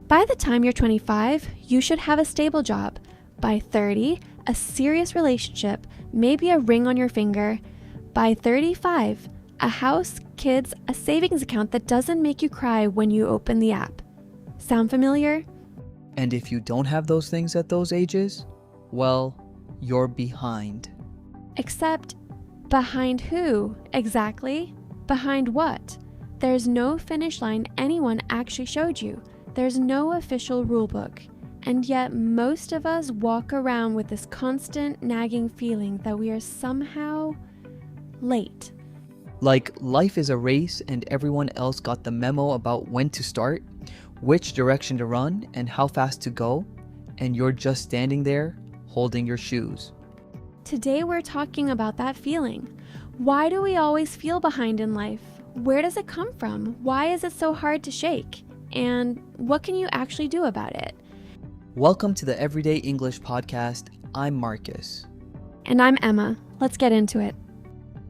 By the time you're 25, you should have a stable job. By 30, a serious relationship, maybe a ring on your finger. By 35, a house, kids, a savings account that doesn't make you cry when you open the app. Sound familiar? And if you don't have those things at those ages, well, you're behind. Except, behind who, exactly? Behind what? There's no finish line anyone actually showed you. There's no official rulebook. And yet most of us walk around with this constant nagging feeling that we are somehow late. Like life is a race and everyone else got the memo about when to start, which direction to run, and how fast to go, and you're just standing there holding your shoes. Today we're talking about that feeling. Why do we always feel behind in life? Where does it come from? Why is it so hard to shake? And what can you actually do about it? Welcome to the Everyday English Podcast. I'm Marcus. And I'm Emma. Let's get into it.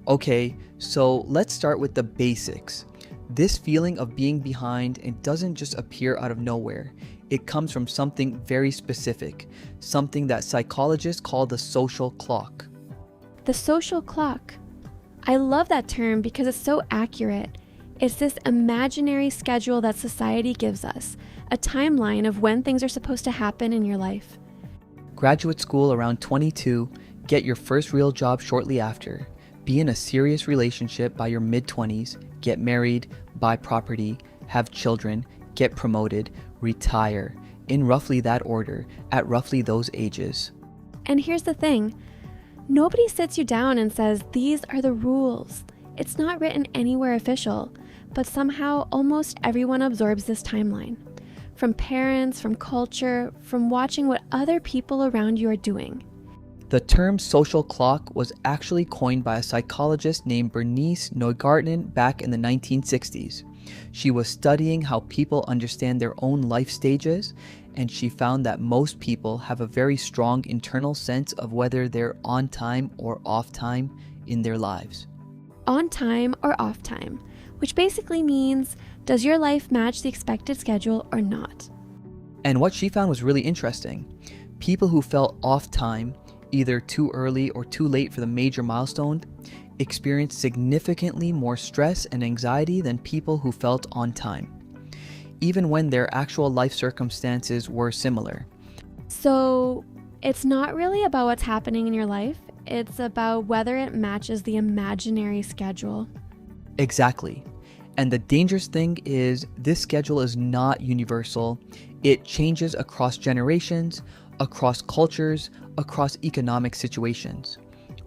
Okay, so let's start with the basics. This feeling of being behind, it doesn't just appear out of nowhere. It comes from something very specific, something that psychologists call the social clock. The social clock. I love that term because it's so accurate. It's this imaginary schedule that society gives us, a timeline of when things are supposed to happen in your life. Graduate school around 22, get your first real job shortly after, be in a serious relationship by your mid-20s, get married, buy property, have children, get promoted, retire, in roughly that order, at roughly those ages. And here's the thing. Nobody sits you down and says, these are the rules. It's not written anywhere official, but somehow almost everyone absorbs this timeline. From parents, from culture, from watching what other people around you are doing. The term social clock was actually coined by a psychologist named Bernice Neugarten back in the 1960s. She was studying how people understand their own life stages, and she found that most people have a very strong internal sense of whether they're on time or off time in their lives. On time or off time, which basically means, does your life match the expected schedule or not? And what she found was really interesting. People who felt off time, either too early or too late for the major milestone, experienced significantly more stress and anxiety than people who felt on time, even when their actual life circumstances were similar. So it's not really about what's happening in your life, it's about whether it matches the imaginary schedule. Exactly. And the dangerous thing is this schedule is not universal. It changes across generations, across cultures, across economic situations.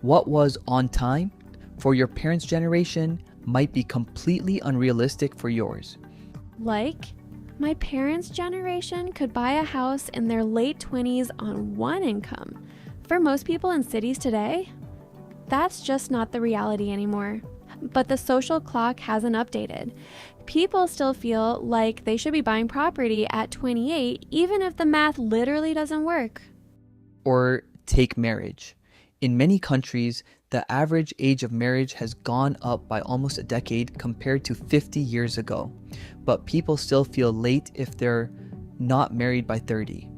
What was on time for your parents' generation might be completely unrealistic for yours. Like, my parents' generation could buy a house in their late 20s on one income. For most people in cities today, that's just not the reality anymore. But the social clock hasn't updated. People still feel like they should be buying property at 28, even if the math literally doesn't work. Or take marriage. In many countries, the average age of marriage has gone up by almost a decade compared to 50 years ago. But people still feel late if they're not married by 30.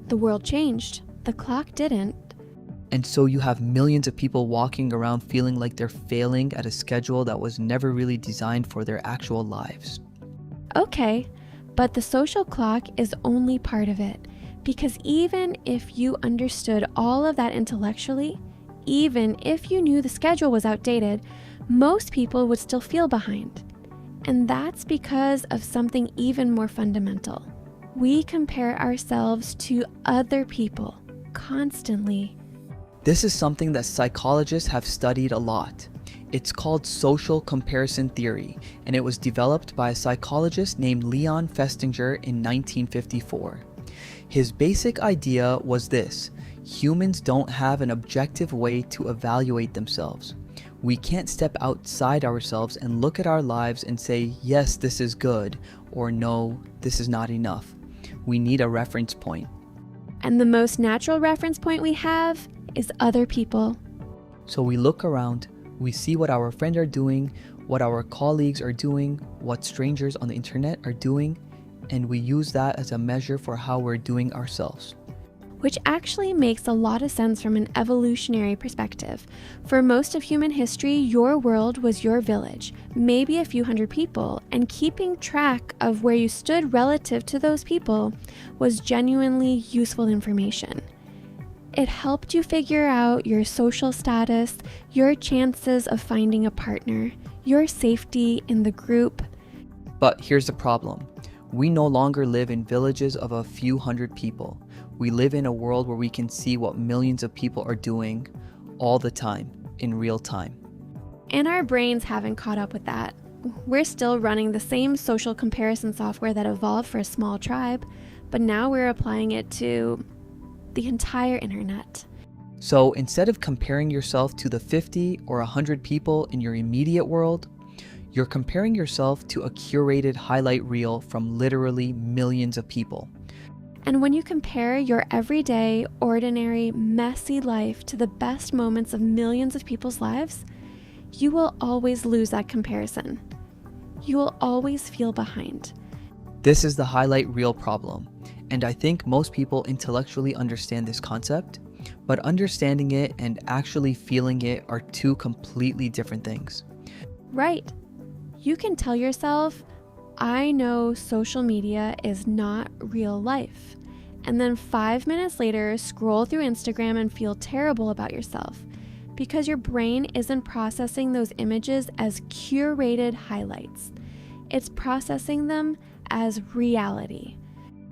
The world changed. The clock didn't. And so you have millions of people walking around feeling like they're failing at a schedule that was never really designed for their actual lives. Okay, but the social clock is only part of it. Because even if you understood all of that intellectually, even if you knew the schedule was outdated, most people would still feel behind. And that's because of something even more fundamental. We compare ourselves to other people constantly. This is something that psychologists have studied a lot. It's called social comparison theory, and it was developed by a psychologist named Leon Festinger in 1954. His basic idea was this: humans don't have an objective way to evaluate themselves. We can't step outside ourselves and look at our lives and say, yes, this is good, or no, this is not enough. We need a reference point. And the most natural reference point we have is other people. So we look around, we see what our friends are doing, what our colleagues are doing, what strangers on the internet are doing, and we use that as a measure for how we're doing ourselves. Which actually makes a lot of sense from an evolutionary perspective. For most of human history, your world was your village, maybe a few hundred people, and keeping track of where you stood relative to those people was genuinely useful information. It helped you figure out your social status, your chances of finding a partner, your safety in the group. But here's the problem. We no longer live in villages of a few hundred people. We live in a world where we can see what millions of people are doing all the time, in real time. And our brains haven't caught up with that. We're still running the same social comparison software that evolved for a small tribe, but now we're applying it to the entire internet. So instead of comparing yourself to the 50 or 100 people in your immediate world, you're comparing yourself to a curated highlight reel from literally millions of people. And when you compare your everyday, ordinary, messy life to the best moments of millions of people's lives, you will always lose that comparison. You will always feel behind. This is the highlight reel problem, and I think most people intellectually understand this concept, but understanding it and actually feeling it are two completely different things. Right. You can tell yourself, I know social media is not real life. And then 5 minutes later, scroll through Instagram and feel terrible about yourself because your brain isn't processing those images as curated highlights. It's processing them as reality.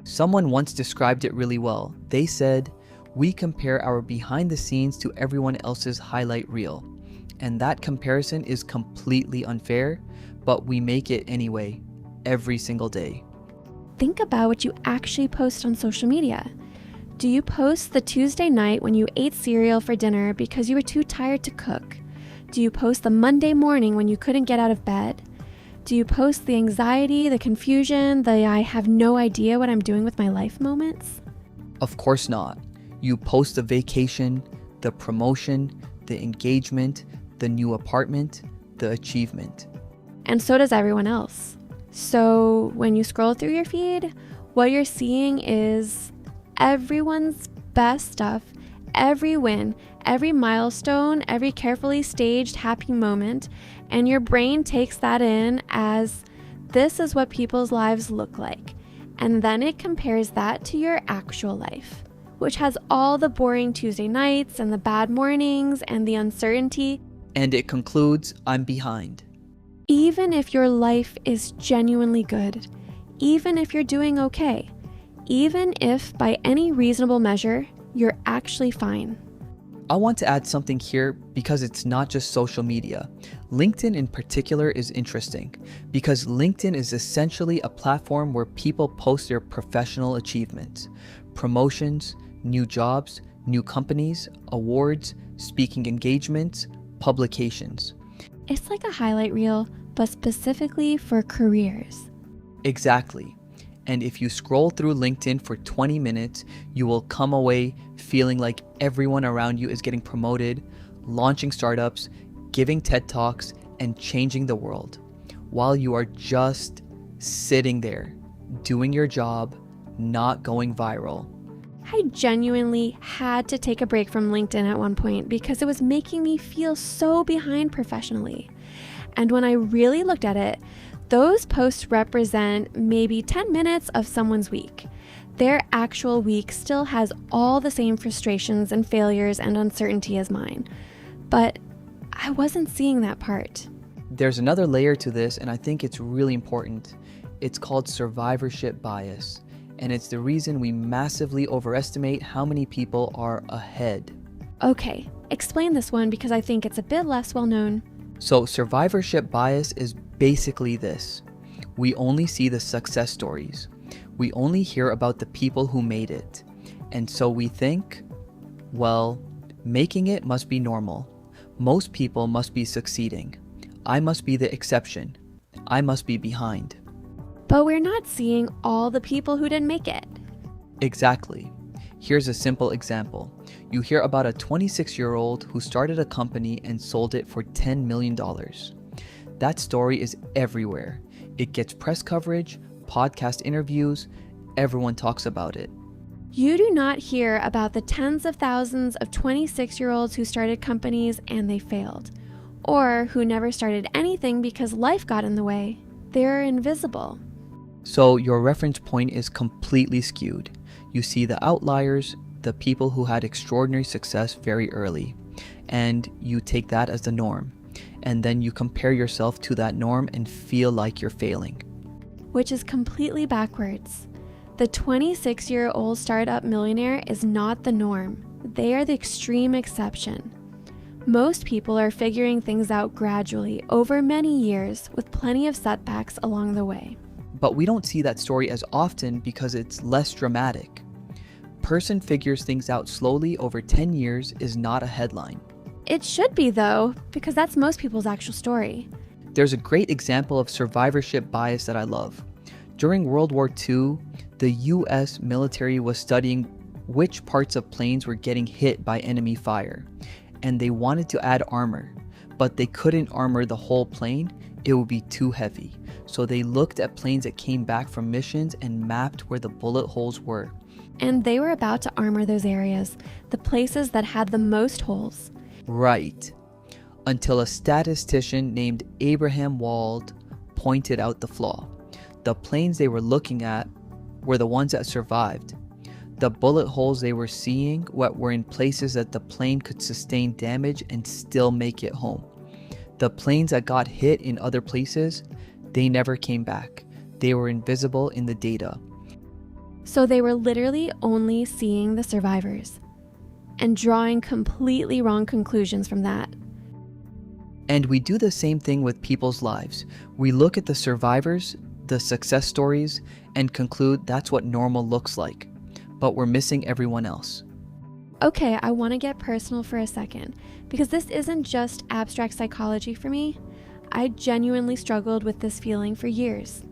Someone once described it really well. They said, we compare our behind the scenes to everyone else's highlight reel. And that comparison is completely unfair, but we make it anyway, every single day. Think about what you actually post on social media. Do you post the Tuesday night when you ate cereal for dinner because you were too tired to cook? Do you post the Monday morning when you couldn't get out of bed? Do you post the anxiety, the confusion, the I have no idea what I'm doing with my life moments? Of course not. You post the vacation, the promotion, the engagement, the new apartment, the achievement. And so does everyone else. So when you scroll through your feed, what you're seeing is everyone's best stuff, every win, every milestone, every carefully staged happy moment, and your brain takes that in as this is what people's lives look like. And then it compares that to your actual life, which has all the boring Tuesday nights and the bad mornings and the uncertainty. And it concludes, I'm behind. Even if your life is genuinely good, even if you're doing okay, even if by any reasonable measure, you're actually fine. I want to add something here because it's not just social media. LinkedIn in particular is interesting because LinkedIn is essentially a platform where people post their professional achievements, promotions, new jobs, new companies, awards, speaking engagements, publications. It's like a highlight reel, but specifically for careers. Exactly. And if you scroll through LinkedIn for 20 minutes, you will come away feeling like everyone around you is getting promoted, launching startups, giving TED Talks, and changing the world, while you are just sitting there, doing your job, not going viral. I genuinely had to take a break from LinkedIn at one point because it was making me feel so behind professionally. And when I really looked at it, those posts represent maybe 10 minutes of someone's week. Their actual week still has all the same frustrations and failures and uncertainty as mine. But I wasn't seeing that part. There's another layer to this, and I think it's really important. It's called survivorship bias, and it's the reason we massively overestimate how many people are ahead. Okay, explain this one because I think it's a bit less well known. So survivorship bias is basically this. We only see the success stories. We only hear about the people who made it. And so we think, well, making it must be normal. Most people must be succeeding. I must be the exception. I must be behind. But we're not seeing all the people who didn't make it. Exactly. Here's a simple example. You hear about a 26-year-old who started a company and sold it for $10 million. That story is everywhere. It gets press coverage, podcast interviews, everyone talks about it. You do not hear about the tens of thousands of 26-year-olds who started companies and they failed, or who never started anything because life got in the way. They're invisible. So your reference point is completely skewed. You see the outliers, the people who had extraordinary success very early, and you take that as the norm. And then you compare yourself to that norm and feel like you're failing. Which is completely backwards. The 26-year-old startup millionaire is not the norm. They are the extreme exception. Most people are figuring things out gradually over many years with plenty of setbacks along the way. But we don't see that story as often because it's less dramatic. Person figures things out slowly over 10 years is not a headline. It should be though, because that's most people's actual story. There's a great example of survivorship bias that I love. During World War II, the US military was studying which parts of planes were getting hit by enemy fire, and they wanted to add armor, but they couldn't armor the whole plane. It would be too heavy. So they looked at planes that came back from missions and mapped where the bullet holes were. And they were about to armor those areas, the places that had the most holes. Right. Until a statistician named Abraham Wald pointed out the flaw. The planes they were looking at were the ones that survived. The bullet holes they were seeing were in places that the plane could sustain damage and still make it home. The planes that got hit in other places, they never came back. They were invisible in the data. So they were literally only seeing the survivors and drawing completely wrong conclusions from that. And we do the same thing with people's lives. We look at the survivors, the success stories, and conclude that's what normal looks like. But we're missing everyone else. Okay, I want to get personal for a second, because this isn't just abstract psychology for me. I genuinely struggled with this feeling for years.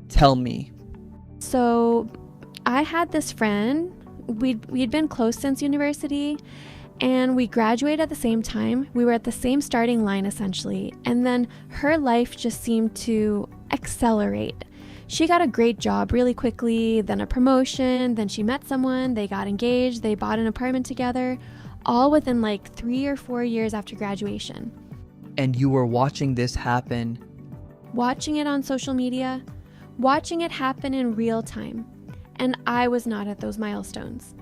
Tell me. So, I had this friend, we'd been close since university, and we graduated at the same time. We were at the same starting line essentially, and then her life just seemed to accelerate. She got a great job really quickly, then a promotion, then she met someone, they got engaged, they bought an apartment together, all within like 3 or 4 years after graduation. And you were watching this happen? Watching it on social media, watching it happen in real time. And I was not at those milestones.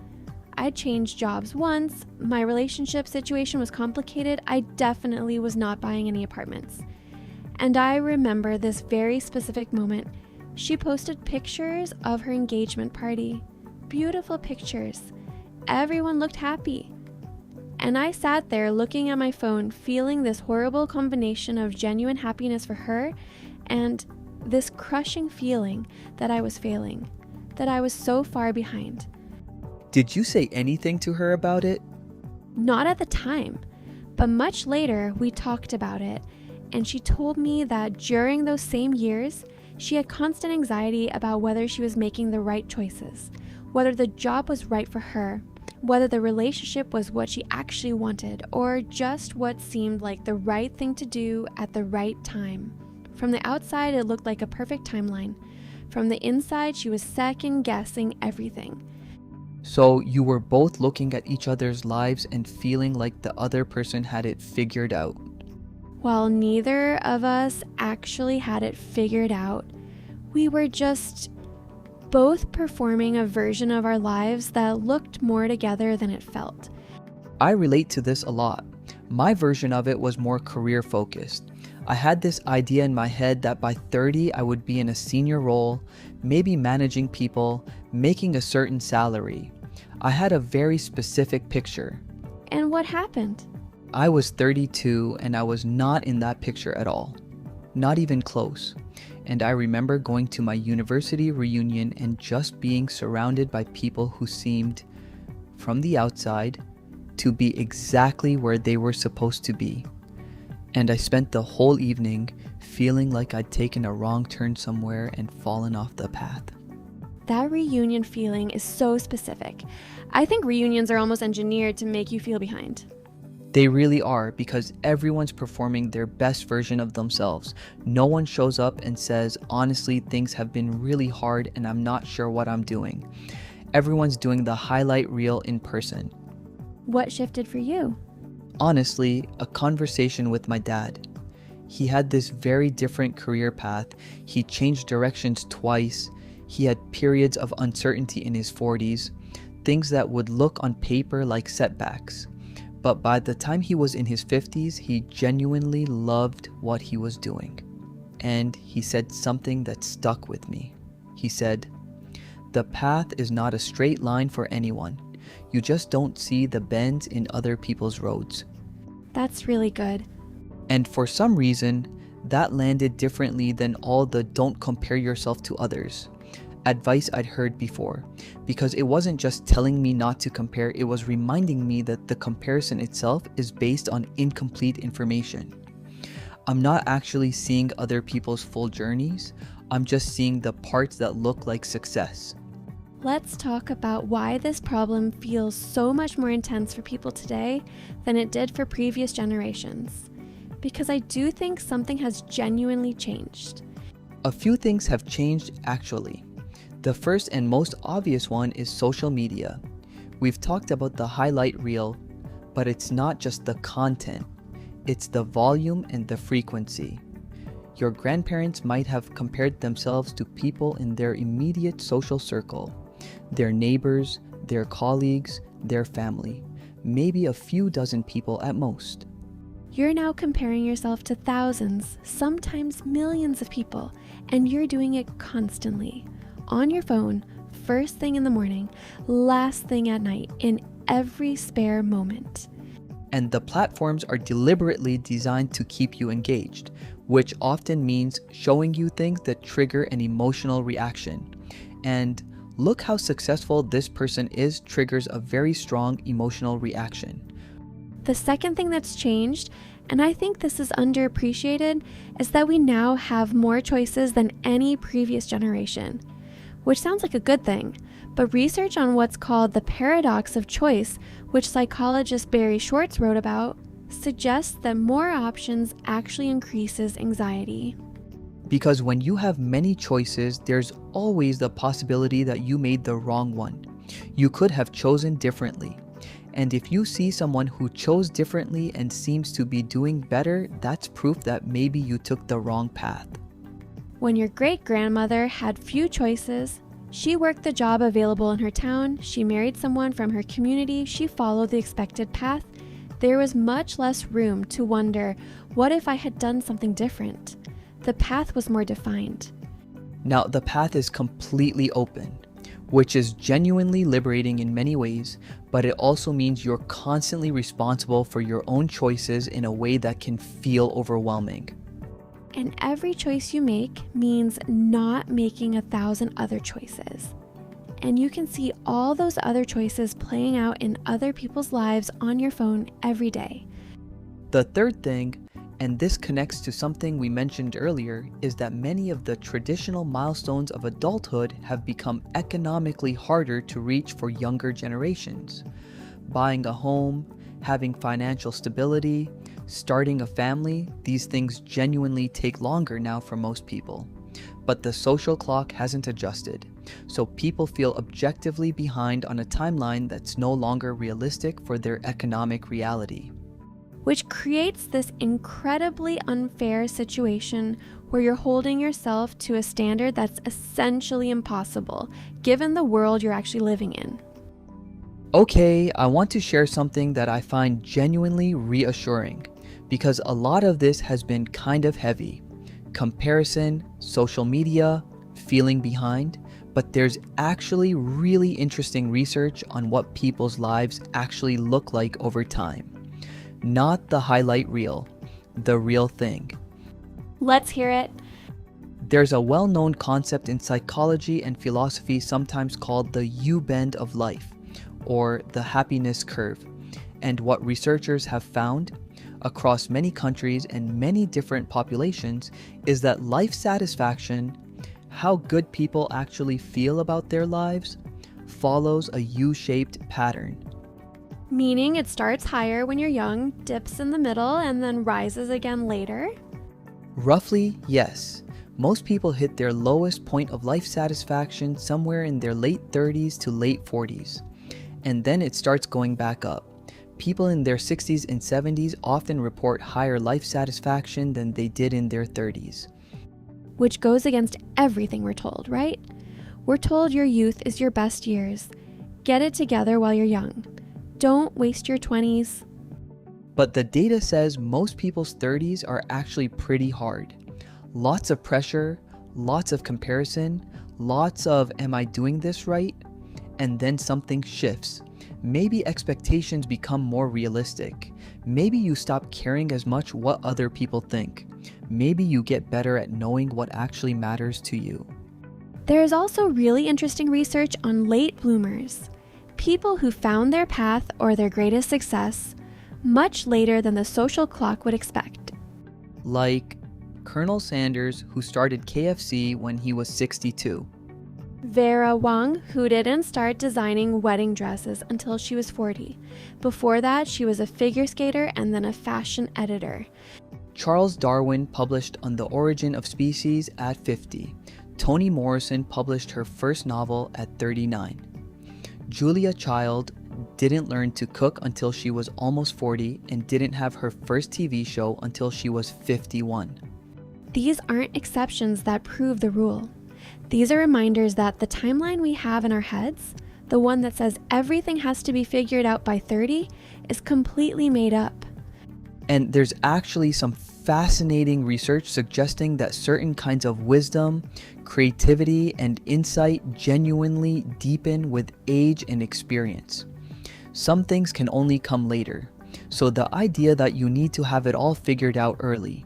I changed jobs once, my relationship situation was complicated, I definitely was not buying any apartments. And I remember this very specific moment. She posted pictures of her engagement party. Beautiful pictures. Everyone looked happy. And I sat there looking at my phone, feeling this horrible combination of genuine happiness for her and this crushing feeling that I was failing, that I was so far behind. Did you say anything to her about it? Not at the time, but much later we talked about it, and she told me that during those same years, she had constant anxiety about whether she was making the right choices, whether the job was right for her, whether the relationship was what she actually wanted, or just what seemed like the right thing to do at the right time. From the outside, it looked like a perfect timeline. From the inside, she was second-guessing everything. So you were both looking at each other's lives and feeling like the other person had it figured out. While neither of us actually had it figured out, we were just both performing a version of our lives that looked more together than it felt. I relate to this a lot. My version of it was more career-focused. I had this idea in my head that by 30 I would be in a senior role, maybe managing people, making a certain salary. I had a very specific picture. And what happened? I was 32 and I was not in that picture at all. Not even close. And I remember going to my university reunion and just being surrounded by people who seemed, from the outside, to be exactly where they were supposed to be. And I spent the whole evening feeling like I'd taken a wrong turn somewhere and fallen off the path. That reunion feeling is so specific. I think reunions are almost engineered to make you feel behind. They really are, because everyone's performing their best version of themselves. No one shows up and says, honestly, things have been really hard and I'm not sure what I'm doing. Everyone's doing the highlight reel in person. What shifted for you? Honestly, a conversation with my dad. He had this very different career path. He changed directions twice. He had periods of uncertainty in his 40s, things that would look on paper like setbacks. But by the time he was in his 50s, he genuinely loved what he was doing. And he said something that stuck with me. He said, "The path is not a straight line for anyone. You just don't see the bends in other people's roads." That's really good. And for some reason, that landed differently than all the "don't compare yourself to others" advice I'd heard before, because it wasn't just telling me not to compare, it was reminding me that the comparison itself is based on incomplete information. I'm not actually seeing other people's full journeys, I'm just seeing the parts that look like success. Let's talk about why this problem feels so much more intense for people today than it did for previous generations. Because I do think something has genuinely changed. A few things have changed actually. The first and most obvious one is social media. We've talked about the highlight reel, but it's not just the content, it's the volume and the frequency. Your grandparents might have compared themselves to people in their immediate social circle, their neighbors, their colleagues, their family, maybe a few dozen people at most. You're now comparing yourself to thousands, sometimes millions of people, and you're doing it constantly. On your phone, first thing in the morning, last thing at night, in every spare moment. And the platforms are deliberately designed to keep you engaged, which often means showing you things that trigger an emotional reaction. And look how successful this person is triggers a very strong emotional reaction. The second thing that's changed, and I think this is underappreciated, is that we now have more choices than any previous generation. Which sounds like a good thing, but research on what's called the paradox of choice, which psychologist Barry Schwartz wrote about, suggests that more options actually increases anxiety. Because when you have many choices, there's always the possibility that you made the wrong one. You could have chosen differently. And if you see someone who chose differently and seems to be doing better, that's proof that maybe you took the wrong path. When your great-grandmother had few choices, she worked the job available in her town, she married someone from her community, she followed the expected path, there was much less room to wonder, what if I had done something different? The path was more defined. Now, the path is completely open, which is genuinely liberating in many ways, but it also means you're constantly responsible for your own choices in a way that can feel overwhelming. And every choice you make means not making 1,000 other choices. And you can see all those other choices playing out in other people's lives on your phone every day. The third thing, and this connects to something we mentioned earlier, is that many of the traditional milestones of adulthood have become economically harder to reach for younger generations. Buying a home, having financial stability, starting a family, these things genuinely take longer now for most people. But the social clock hasn't adjusted, so people feel objectively behind on a timeline that's no longer realistic for their economic reality. Which creates this incredibly unfair situation where you're holding yourself to a standard that's essentially impossible, given the world you're actually living in. Okay, I want to share something that I find genuinely reassuring, because a lot of this has been kind of heavy. Comparison, social media, feeling behind, but there's actually really interesting research on what people's lives actually look like over time. Not the highlight reel, the real thing. Let's hear it. There's a well-known concept in psychology and philosophy sometimes called the U-bend of life, or the happiness curve. And what researchers have found across many countries and many different populations is that life satisfaction, how good people actually feel about their lives, follows a U-shaped pattern. Meaning it starts higher when you're young, dips in the middle, and then rises again later? Roughly, yes. Most people hit their lowest point of life satisfaction somewhere in their late 30s to late 40s, and then it starts going back up. People in their 60s and 70s often report higher life satisfaction than they did in their 30s. Which goes against everything we're told, right? We're told your youth is your best years. Get it together while you're young. Don't waste your 20s. But the data says most people's 30s are actually pretty hard. Lots of pressure, lots of comparison, lots of am I doing this right? And then something shifts. Maybe expectations become more realistic. Maybe you stop caring as much what other people think. Maybe you get better at knowing what actually matters to you. There is also really interesting research on late bloomers, people who found their path or their greatest success much later than the social clock would expect. Like Colonel Sanders, who started KFC when he was 62. Vera Wang, who didn't start designing wedding dresses until she was 40. Before that, she was a figure skater and then a fashion editor. Charles Darwin published On the Origin of Species at 50. Toni Morrison published her first novel at 39. Julia Child didn't learn to cook until she was almost 40 and didn't have her first TV show until she was 51. These aren't exceptions that prove the rule. These are reminders that the timeline we have in our heads, the one that says everything has to be figured out by 30, is completely made up. And there's actually some fascinating research suggesting that certain kinds of wisdom, creativity, and insight genuinely deepen with age and experience. Some things can only come later. So the idea that you need to have it all figured out early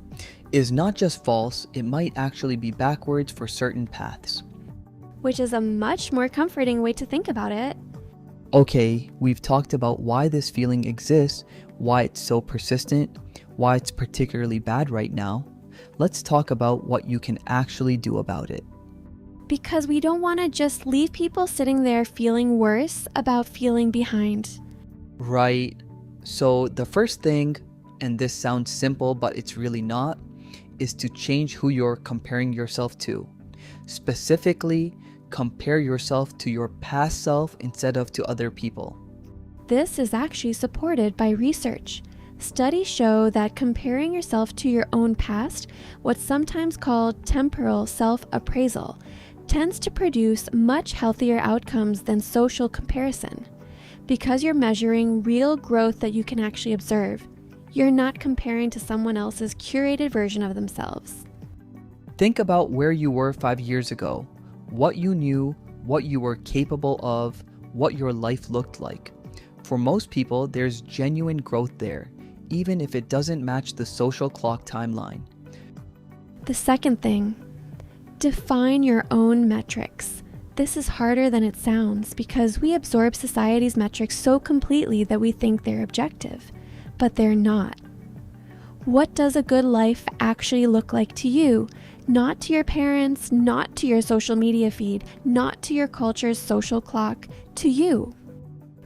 is not just false, it might actually be backwards for certain paths. Which is a much more comforting way to think about it. Okay, we've talked about why this feeling exists, why it's so persistent, why it's particularly bad right now. Let's talk about what you can actually do about it. Because we don't want to just leave people sitting there feeling worse about feeling behind. Right. So the first thing, and this sounds simple but it's really not, is to change who you're comparing yourself to. Specifically, compare yourself to your past self instead of to other people. This is actually supported by research. Studies show that comparing yourself to your own past, what's sometimes called temporal self-appraisal, tends to produce much healthier outcomes than social comparison. Because you're measuring real growth that you can actually observe, you're not comparing to someone else's curated version of themselves. Think about where you were 5 years ago, what you knew, what you were capable of, what your life looked like. For most people, there's genuine growth there, even if it doesn't match the social clock timeline. The second thing, define your own metrics. This is harder than it sounds because we absorb society's metrics so completely that we think they're objective, but they're not. What does a good life actually look like to you? Not to your parents, not to your social media feed, not to your culture's social clock, to you.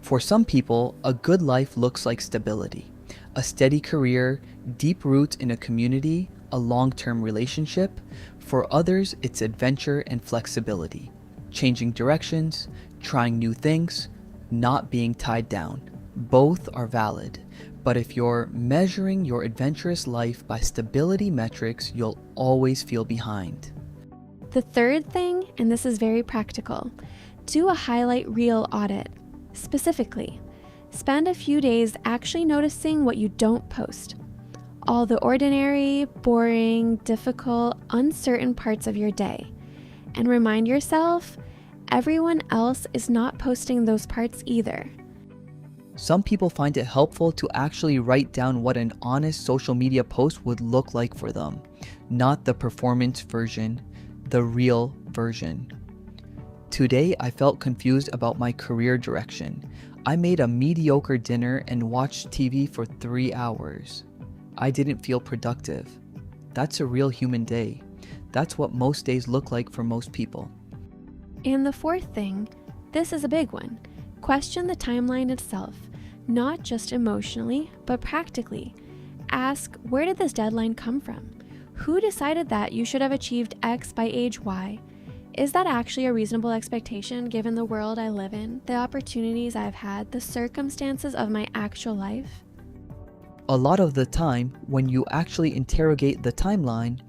For some people, a good life looks like stability, a steady career, deep roots in a community, a long-term relationship. For others, it's adventure and flexibility, changing directions, trying new things, not being tied down. Both are valid. But if you're measuring your adventurous life by stability metrics, you'll always feel behind. The third thing, and this is very practical, do a highlight reel audit. Specifically, spend a few days actually noticing what you don't post. All the ordinary, boring, difficult, uncertain parts of your day. And remind yourself, everyone else is not posting those parts either. Some people find it helpful to actually write down what an honest social media post would look like for them, not the performance version, the real version. Today, I felt confused about my career direction. I made a mediocre dinner and watched TV for 3 hours. I didn't feel productive. That's a real human day. That's what most days look like for most people. And the fourth thing, this is a big one. Question the timeline itself. not just emotionally, but practically. Ask, where did this deadline come from? Who decided that you should have achieved X by age Y? Is that actually a reasonable expectation given the world I live in, the opportunities I've had, the circumstances of my actual life? A lot of the time, when you actually interrogate the timeline,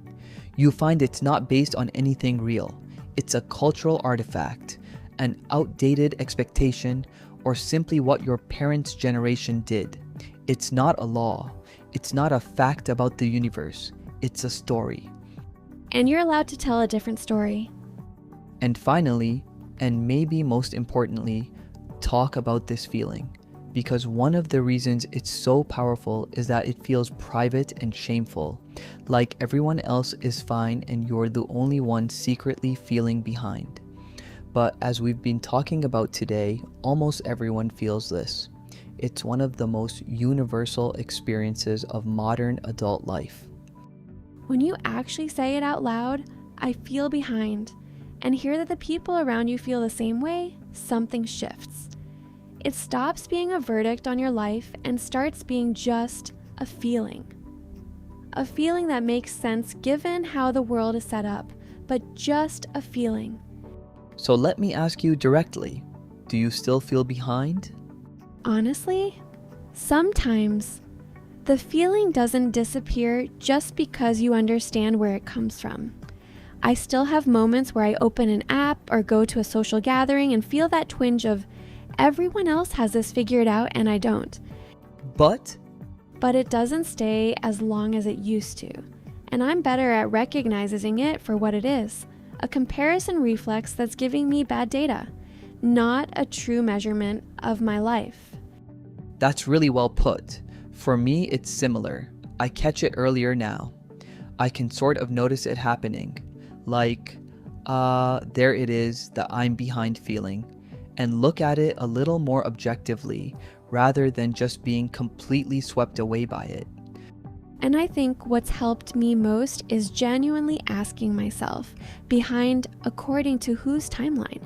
you find it's not based on anything real. It's a cultural artifact, an outdated expectation, or simply what your parents' generation did. It's not a law. It's not a fact about the universe. It's a story. And you're allowed to tell a different story. And finally, and maybe most importantly, talk about this feeling. Because one of the reasons it's so powerful is that it feels private and shameful, like everyone else is fine and you're the only one secretly feeling behind. But as we've been talking about today, almost everyone feels this. It's one of the most universal experiences of modern adult life. When you actually say it out loud, I feel behind, and hear that the people around you feel the same way, something shifts. It stops being a verdict on your life and starts being just a feeling. A feeling that makes sense given how the world is set up, but just a feeling. So let me ask you directly, do you still feel behind? Honestly, sometimes the feeling doesn't disappear just because you understand where it comes from. I still have moments where I open an app or go to a social gathering and feel that twinge of everyone else has this figured out and I don't. But it doesn't stay as long as it used to. And I'm better at recognizing it for what it is, a comparison reflex that's giving me bad data, not a true measurement of my life. that's really well put. For me, it's similar. I catch it earlier now. I can sort of notice it happening. Like, there it is, the I'm behind feeling, and look at it a little more objectively rather than just being completely swept away by it. And I think what's helped me most is genuinely asking myself, behind according to whose timeline?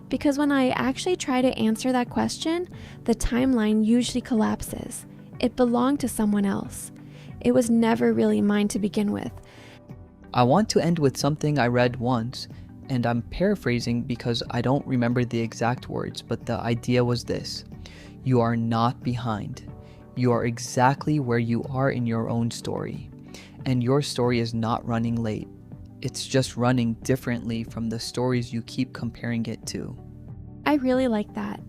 Because when I actually try to answer that question, the timeline usually collapses. It belonged to someone else. It was never really mine to begin with. I want to end with something I read once, and I'm paraphrasing because I don't remember the exact words, but the idea was this: you are not behind. You are exactly where you are in your own story, and your story is not running late. It's just running differently from the stories you keep comparing it to. I really like that.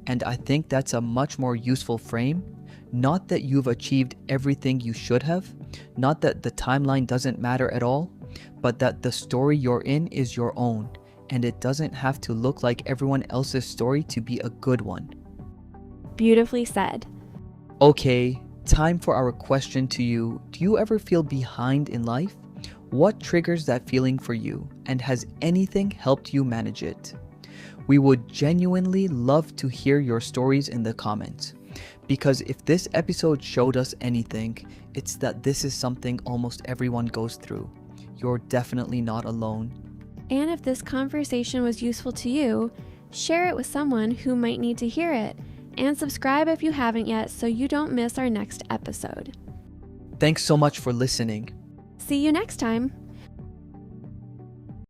And I think that's a much more useful frame. Not that you've achieved everything you should have, not that the timeline doesn't matter at all, but that the story you're in is your own, and it doesn't have to look like everyone else's story to be a good one. Beautifully said. Okay, time for our question to you. Do you ever feel behind in life? What triggers that feeling for you, and has anything helped you manage it? We would genuinely love to hear your stories in the comments. Because if this episode showed us anything, it's that this is something almost everyone goes through. You're definitely not alone. And if this conversation was useful to you, share it with someone who might need to hear it. And subscribe if you haven't yet so you don't miss our next episode. Thanks so much for listening. See you next time.